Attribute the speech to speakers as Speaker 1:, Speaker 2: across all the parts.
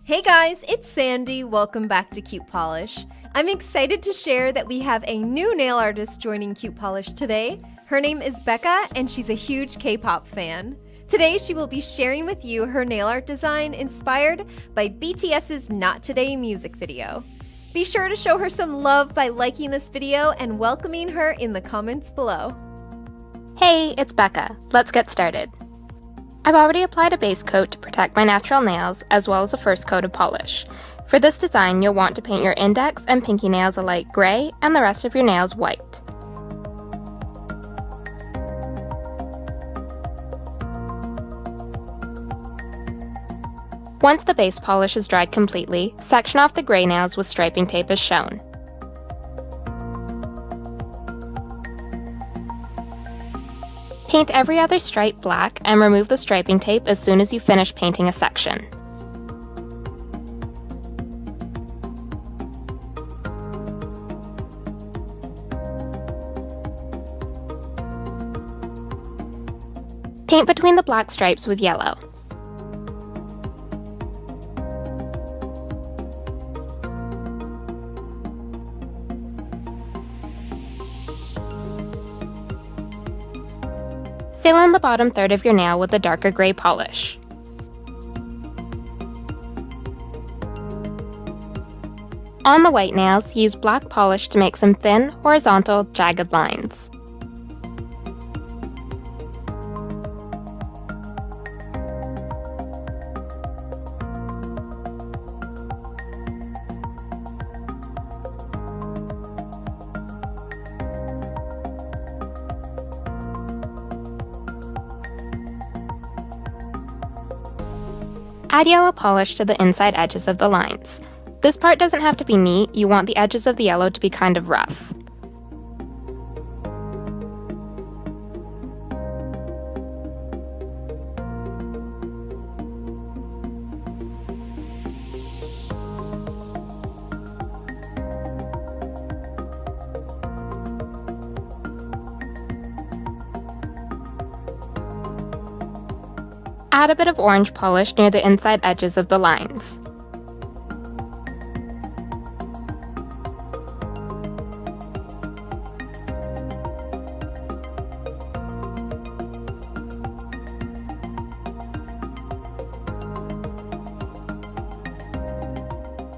Speaker 1: Hey guys, it's Sandy. Welcome back to CutePolish. I'm excited to share that we have a new nail artist joining CutePolish today. Her name is Becca and she's a huge K-pop fan. Today she will be sharing with you her nail art design inspired by BTS's Not Today music video. Be sure to show her some love by liking this video and welcoming her in the comments below.
Speaker 2: Hey, it's Becca. Let's get started. I've already applied a base coat to protect my natural nails, as well as a first coat of polish. For this design, you'll want to paint your index and pinky nails a light gray and the rest of your nails white. Once the base polish is dried completely, section off the gray nails with striping tape as shown. Paint every other stripe black and remove the striping tape as soon as you finish painting a section. Paint between the black stripes with yellow. Fill in the bottom third of your nail with a darker gray polish. On the white nails, use black polish to make some thin, horizontal, jagged lines. Add yellow polish to the inside edges of the lines. This part doesn't have to be neat, you want the edges of the yellow to be kind of rough. Add a bit of orange polish near the inside edges of the lines.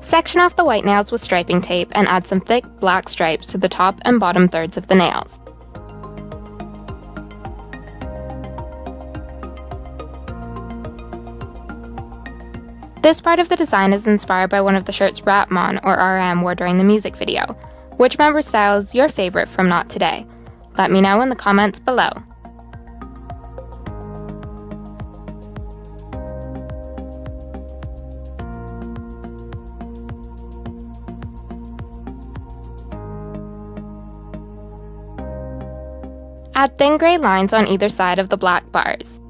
Speaker 2: Section off the white nails with striping tape and add some thick black stripes to the top and bottom thirds of the nails. This part of the design is inspired by one of the shirts Rapmon or RM wore during the music video. Which member style is your favorite from Not Today? Let me know in the comments below. Add thin gray lines on either side of the black bars.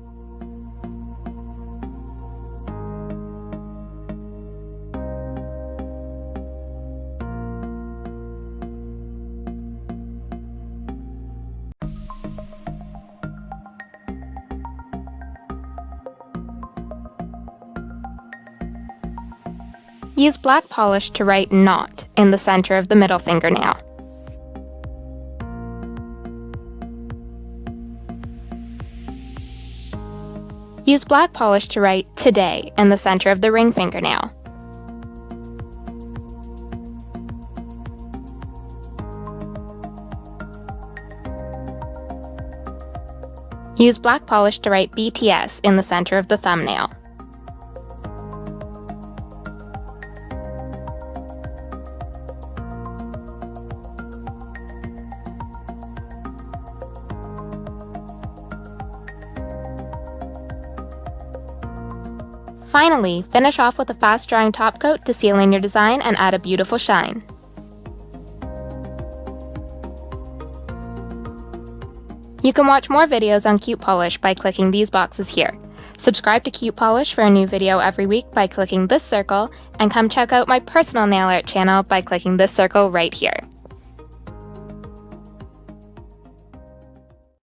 Speaker 2: Use black polish to write "Not" in the center of the middle fingernail. Use black polish to write "Today" in the center of the ring fingernail. Use black polish to write BTS in the center of the thumbnail. Finally, finish off with a fast-drying top coat to seal in your design and add a beautiful shine. You can watch more videos on CutePolish by clicking these boxes here. Subscribe to CutePolish for a new video every week by clicking this circle, and come check out my personal nail art channel by clicking this circle right here.